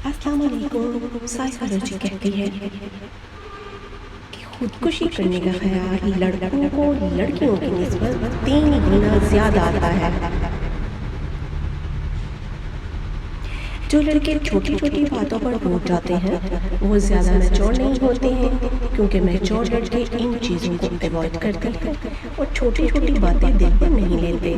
السلام علیکم۔ سائیکالوجی کہتی ہے کہ خودکشی کرنے کا خیال لڑکوں کو لڑکیوں کی نسبت 3 گنا زیادہ آتا ہے۔ جو لڑکے چھوٹی چھوٹی باتوں پر ٹوٹ جاتے ہیں وہ زیادہ میچور نہیں ہوتے ہیں، کیونکہ میچور لڑکے ان چیزوں کو ایوائڈ کرتے ہیں اور چھوٹی چھوٹی باتیں دل پر نہیں لیتے۔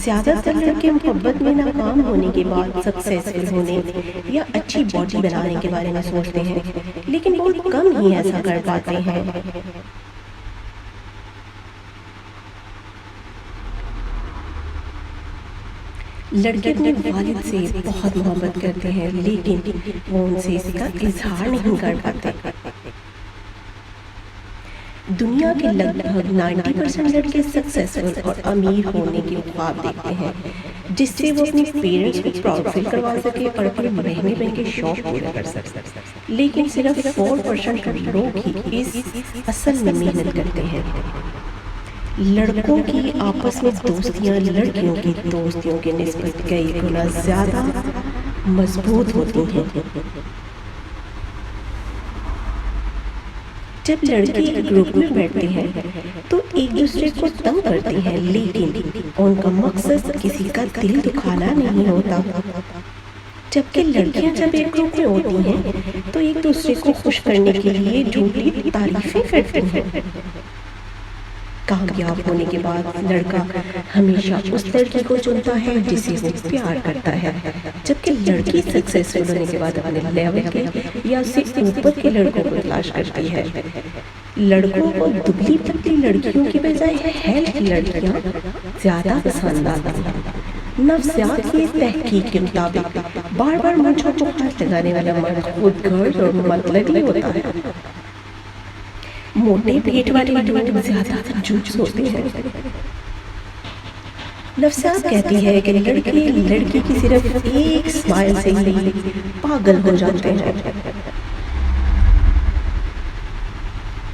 زیادہ تر لڑکے محبت میں ناکام ہونے کے بعد سکسیسفل ہونے یا اچھی باڈی بنانے کے بارے میں سوچتے ہیں، لیکن بہت کم ہی ایسا کر پاتے ہیں۔ لڑکے اپنے والد سے بہت محبت کرتے ہیں، لیکن وہ ان سے اس کا اظہار نہیں کر پاتے۔ دنیا کے لگ بھگ 90% لڑکے سکسیسفل اور امیر ہونے کے خواب دیکھتے ہیں، جس سے وہ اپنے پیرنٹس کو پراؤڈ فیل کروا سکے اور اپنے مہنگے مہنگے شوق پورے کر سکے۔ لیکن صرف 4% لوگ ہی اس اصل میں محنت کرتے ہیں۔ لڑکوں کی آپس میں دوستیاں لڑکیوں کی دوستیوں کے نسبت کئی گنا زیادہ مضبوط ہوتی ہیں۔ جب لڑکی ایک گروپ میں بیٹھتے ہیں تو ایک دوسرے کو تنگ کرتے ہیں، لیکن ان کا مقصد کسی کا دل دکھانا نہیں ہوتا۔ جبکہ لڑکیاں جب ایک گروپ میں ہوتی ہیں تو ایک دوسرے کو خوش کرنے کے لیے جھوٹی تعریفیں کرتی ہیں۔ کامیاب ہونے کے بعد لڑکا ہمیشہ اس لڑکی کو چنتا ہے جسے وہ پیار کرتا ہے، جبکہ لڑکی سکسیسفل ہونے کے بعد اپنے لیول کے یا اس سے اوپر کے لڑکوں کو تلاش کرتی ہے۔ لڑکوں کو دبلی پتلی لڑکیوں کی بجائے ہیلتھ لڑکیاں زیادہ پسند آتی ہیں۔ نفسیات کی تحقیق کے مطابق بار بار منچوں کو ہاتھ لگانے والا مرد خود غرض اور مطلبی ہوتا ہے۔ موٹے پیٹ والے لوگ زیادہ کنجوس ہوتے ہیں۔ نفسیات کہتی ہے کہ لڑکے لڑکی کی صرف ایک اسمائل سے ہی پاگل ہو جاتے ہیں۔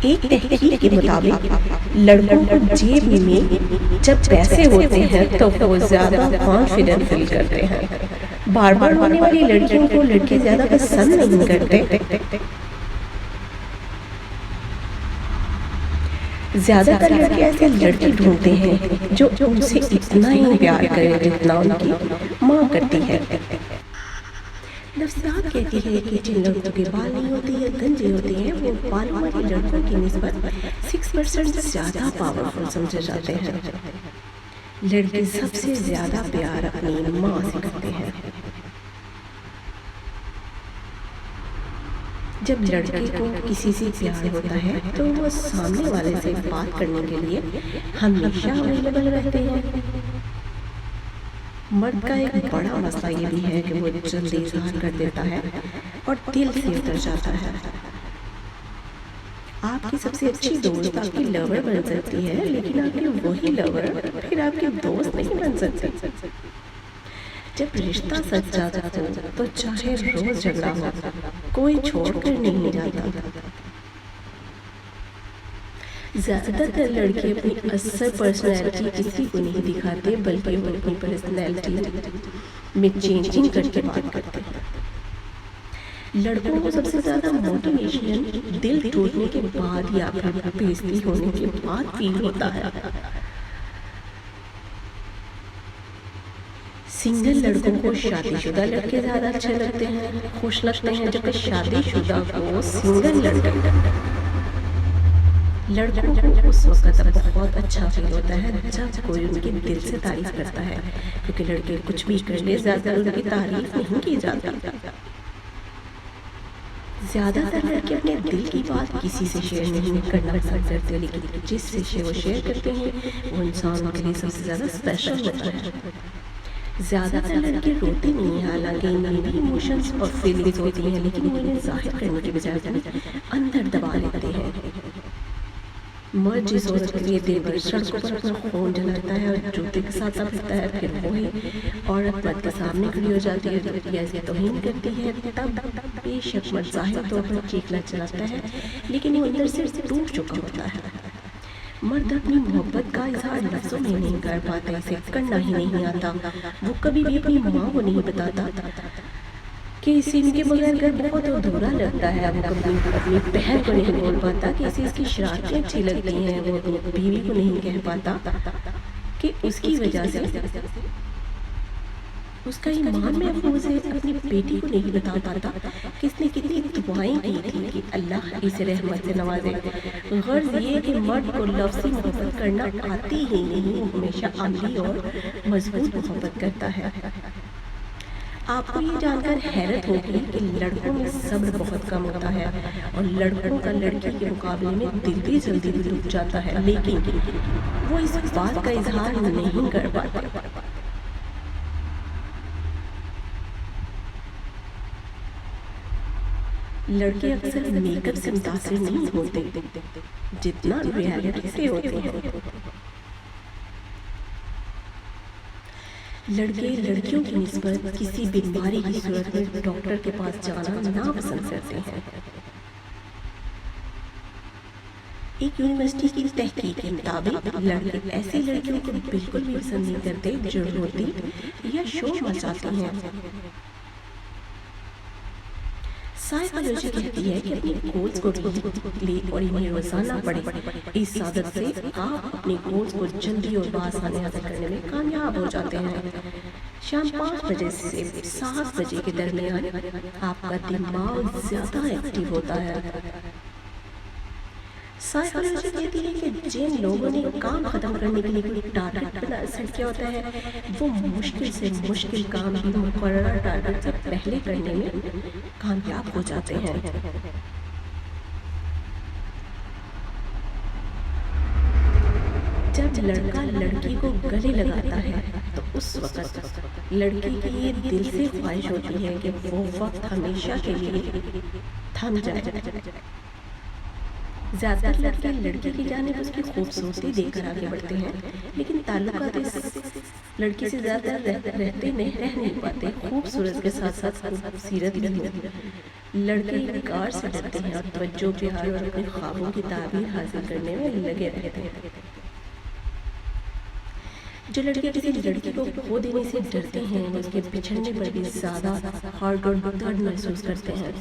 ایک تحقیق کے مطابق لڑکوں کو جیب میں جب پیسے ہوتے ہیں تو وہ زیادہ کانفیڈنٹ فیل کرتے ہیں۔ بار بار ہونے والی لڑکیوں کو لڑکے زیادہ پسند نہیں کرتے۔ زیادہ تر لڑکے ایسے لڑکی ڈھونڈتے ہیں جو ان سے اتنا ہی پیار کرے جتنا ان کی ماں کرتی ہے۔ نفسیات کہتی ہے کہ جن لڑکوں کے بال نہیں ہوتے یا گنجے ہوتے ہیں وہ بالوں والی لڑکوں کی نسبت 6% زیادہ پاورفل سمجھے جاتے ہیں۔ لڑکے سب سے زیادہ پیار اپنی ماں سے کرتے ہیں۔ جب لڑکے کو کسی سے پیار ہوتا ہے تو وہ سامنے والے سے بات کرنے کے لیے ہمیشہ اویلیبل رہتے ہیں۔ مرد کا ایک بڑا مسئلہ یہ بھی ہے کہ وہ جلدی اظہار کر دیتا ہے اور دل سے اتر جاتا ہے۔ آپ کی سب سے اچھی دوست آپ کی لور بن سکتی ہے، لیکن آپ کی وہی لور پھر آپ کی دوست نہیں بن سکتی۔ جب رشتہ سچا ہو تو چاہے روز جھگڑا ہو کوئی چھوڑ کر نہیں جاتا۔ زیادہ تر لڑکے اپنی اصل پرسنالٹی کسی کو نہیں دکھاتے، بلکہ وہ اپنی پرسنالٹی میں چینجنگ کر کے بات کرتے ہیں۔ لڑکوں کو سب سے زیادہ موٹیویشن دل ٹوٹنے کے بعد یا پھر بےعزتی ہونے کے بعد فیل ہوتا ہے۔ سنگل لڑکوں کو شادی شدہ لڑکے زیادہ اچھے لگتے ہیں، خوش لگتے ہیں، جبکہ شادی شدہ کو سنگل لڑکوں کو اس وقت بہت اچھا فیل ہوتا ہے جب کوئی ان کی دل سے تعریف کرتا ہے، کیونکہ لڑکے کچھ بھی کر لے زیادہ ان کی تعریف نہیں کی جاتی۔ زیادہ تر لڑکے اپنے دل کی بات کسی سے شیئر نہیں کرنا پسند کرتے، لیکن جس سے وہ شیئر کرتے ہیں وہ انسان کے لیے سب سے زیادہ اسپیشل ہوتا ہے۔ زیادہ تر لڑکے روتے نہیں ہیں، حالانکہ ان میں بھی ایموشنز اور فیلنگز ہوتی ہیں، لیکن انہیں ظاہر کرنے کے بجائے اندر دبا لیتے ہیں۔ مرد جس عورت کے لیے دن بھر سڑکوں پر اپنا خون جلاتا ہے اور جوتے کے ساتھ پھرتا ہے، پھر وہی عورت مرد کے سامنے کھڑی ہو جاتی ہے یا اس کی توہین کرتی ہے، تب بے شک مرد ظاہر طور پر چیخنا چلاتا ہے، لیکن وہ اندر سے ٹوٹ چکا ہوتا ہے۔ مرد اپنی محبت کا اظہار لفظوں میں نہیں کر پاتا، اسے کرنا ہی نہیں آتا۔ وہ کبھی بھی اپنی ماں کو نہیں بتاتا کہ اسے ان کے بغیر گھر بہت ادھورا لگتا ہے۔ وہ کبھی اپنی بہن کو نہیں بول پاتا کہ اسے اس کی شرارتیں اچھی لگتی ہیں۔ وہ اپنی بیوی کو نہیں کہہ پاتا کہ اس کی وجہ سے اس کا ایمان محفوظ ہے۔ اپنی بیٹی کو نہیں بتا پاتا کہ اس نے کتنی دعائیں کی تھی کہ اللہ اسے رحمت سے نوازے۔ غرض یہ کہ مرد کو لفظی محبت کرنا آتی ہی نہیں، ہمیشہ عملی اور مضبوط محبت کرتا ہے۔ آپ کو یہ جان کر حیرت ہوگی کہ لڑکوں میں صبر بہت کم ہوتا ہے اور لڑکوں کا لڑکی کے مقابلے میں دل بھی جلدی دکھ جاتا ہے، لیکن وہ اس بات کا اظہار نہیں کر پاتے۔ لڑکے اکثر میک اپ سے متاثر نہیں ہوتے جتنا ریالٹی سے ہوتے ہیں۔ لڑکے لڑکیوں کی نسبت کسی بیماری کی صورت میں ڈاکٹر کے پاس جانا ناپسند کرتے ہیں۔ ایک یونیورسٹی کی تحقیق کے مطابق لڑکے ایسی لڑکیوں کو بالکل بھی پسند نہیں کرتے جو روتی یا شور مچاتی ہیں۔ سائیکالوجی کہتی ہے کہ اپنے گولز کو لے اور انہیں روزانہ پڑھیں۔ اس عادت سے آپ اپنے گولز کو جلدی اور بآسانی حاصل کرنے میں کامیاب ہو جاتے ہیں۔ شام 5 بجے سے 7 بجے کے درمیان آپ کا دماغ زیادہ ایکٹیو ہوتا ہے۔ سائیکالوجی کہتی ہے کہ جن لوگوں نے کام ختم کرنے کے لیے کوئی ٹارگٹ سیٹ کیا ہوتا ہے وہ مشکل سے مشکل کام بھی مقررہ ٹارگٹ سے پہلے کرنے میں کامیاب ہو جاتے ہیں۔ جب لڑکا لڑکی کو گلے لگاتا ہے تو اس وقت لڑکی کی یہ دل سے خواہش ہوتی ہے کہ وہ وقت ہمیشہ کے لیے تھم جائے۔ زیادہ تر لڑکے لڑکی کی جانب اس کی خوبصورتی دیکھ کر آگے بڑھتے ہیں، لیکن تعلقات اس لڑکی سے زیادہ رہ نہیں پاتے۔ خوبصورت کے ساتھ ساتھ خوبصورت بھی ہوتی۔ لڑکے انکار سے ڈرتے ہیں اور توجہ، پیار اور اپنے خوابوں کی تعبیر حاصل کرنے میں لگے رہتے ہیں۔ جو لڑکے کسی لڑکی کو کھو دینے سے ڈرتے ہیں وہ اس کے بچھڑنے پر بھی زیادہ ہارڈ اور درد محسوس کرتے ہیں۔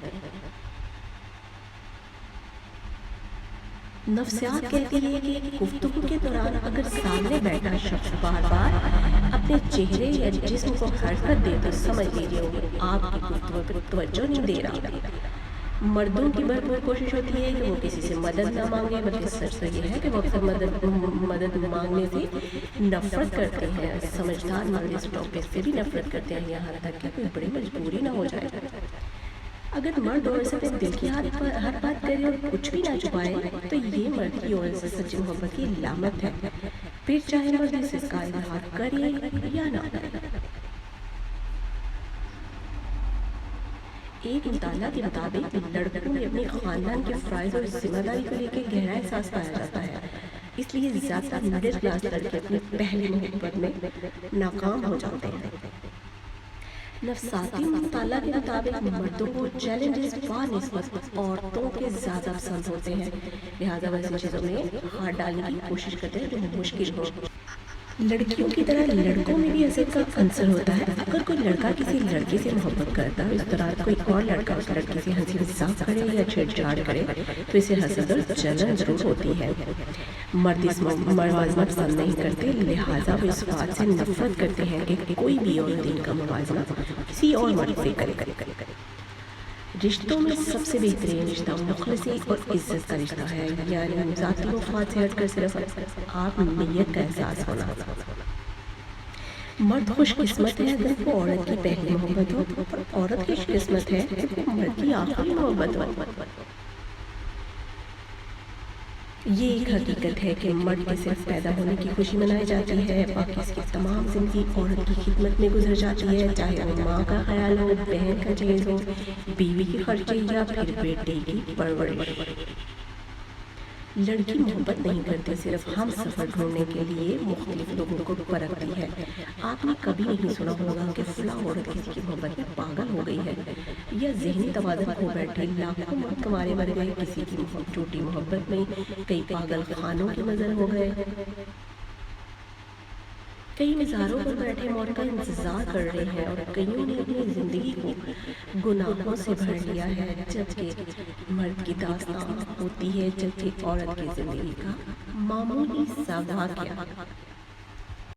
نفسیات کہتی ہے کہ گفتگو کے دوران اگر سامنے بیٹھا شخص بار بار اپنے چہرے یا جسم کو حرکت دے تو سمجھ لیجیے آپ کی گفتگو پر توجہ نہیں دے رہا۔ مردوں کی بھرپور کوشش ہوتی ہے کہ وہ کسی سے مدد نہ مانگے، بلکہ سچ تو یہ ہے کہ وہ اکثر مدد مانگنے سے نفرت کرتے ہیں۔ سمجھدار مرد اس ٹاپک سے بھی نفرت کرتے ہیں، یہاں تک کہ کوئی بڑی مجبوری نہ ہو جائے۔ اگر مرد عورت سے اپنے دل کی ہر بات کرے اور کچھ بھی نہ چھپائے تو یہ مرد کی عورت سے سچی محبت کی علامت ہے، پھر چاہے مرد اس کا اظہار کرے یا نہ کرے۔ ایک مطالعہ کے مطابق لڑکوں میں اپنے خاندان کے فرائض اور ذمہ داری کو لے کے گہرا احساس پایا جاتا ہے، اس لیے زیادہ تر مڈل کلاس لڑکے اپنی پہلی محبت میں ناکام ہو جاتے ہیں۔ نفسیاتی مطالعہ کے مطابق مردوں کو چیلنجز بنسبت عورتوں کے زیادہ پسند ہوتے ہیں، لہٰذا وہ ایسی چیزوں میں ہاتھ ڈالنے کی کوشش کرتے ہیں جو مشکل ہو۔ لڑکیوں کی طرح لڑکوں میں بھی حسد کا عنصر ہوتا ہے۔ اگر کوئی لڑکا کسی لڑکی سے محبت کرتا ہے، اس دوران کوئی اور لڑکا اس لڑکی سے ہنسی مذاق کرے یا چھیڑ چھاڑ کرے تو اسے حسد اور جلن ضرور ہوتی ہے۔ مرد اس موازنہ پسند نہیں کرتے، لہٰذا وہ اس بات سے نفرت کرتے ہیں کہ کوئی بھی عورت ان کا موازنہ کسی اور مرد سے کرے۔ رشتوں میں سب سے بہترین رشتہ مخلصی اور عزت کا رشتہ ہے، یعنی ذاتی مفاد سے ہٹ کر صرف آپ نیت کا احساس ہونا۔ مرد خوش قسمت ہے اگر وہ عورت کی پہلی محبت ہو، اور عورت خوش قسمت ہے کہ وہ مرد کی آخری محبت ہو۔ یہ ایک حقیقت ہے کہ مرد کے صرف پیدا ہونے کی خوشی منائی جاتی ہے، باقی اس کی تمام زندگی عورت کی خدمت میں گزر جاتی ہے، چاہے وہ ماں کا خیال ہو، بہن کا جہیز ہو، بیوی کی خرچی یا پھر بیٹے کی پرورش۔ لڑکی محبت نہیں کرتی، صرف ہم سفر ڈھونڈنے کے لیے مختلف لوگوں کو پرکھتی ہے۔ آپ نے کبھی نہیں سنا ہوگا کہ فلاں عورت کسی کی محبت میں پاگل ہو گئی ہے، یا ذہنی توازن کھو بیٹھی، لاکھوں مرد کمارے مر گئے کسی کی جھوٹی محبت میں، کئی پاگل خانوں کی نظر ہو گئے، کئی مزاروں پر بیٹھے موت کا انتظار کر رہے ہیں، اور کئیوں نے اپنی زندگی کو گناہوں سے بھر لیا ہے۔ جبکہ مرد کی داستان ہوتی ہے، جبکہ عورت کی زندگی کا معمولی سا واقعہ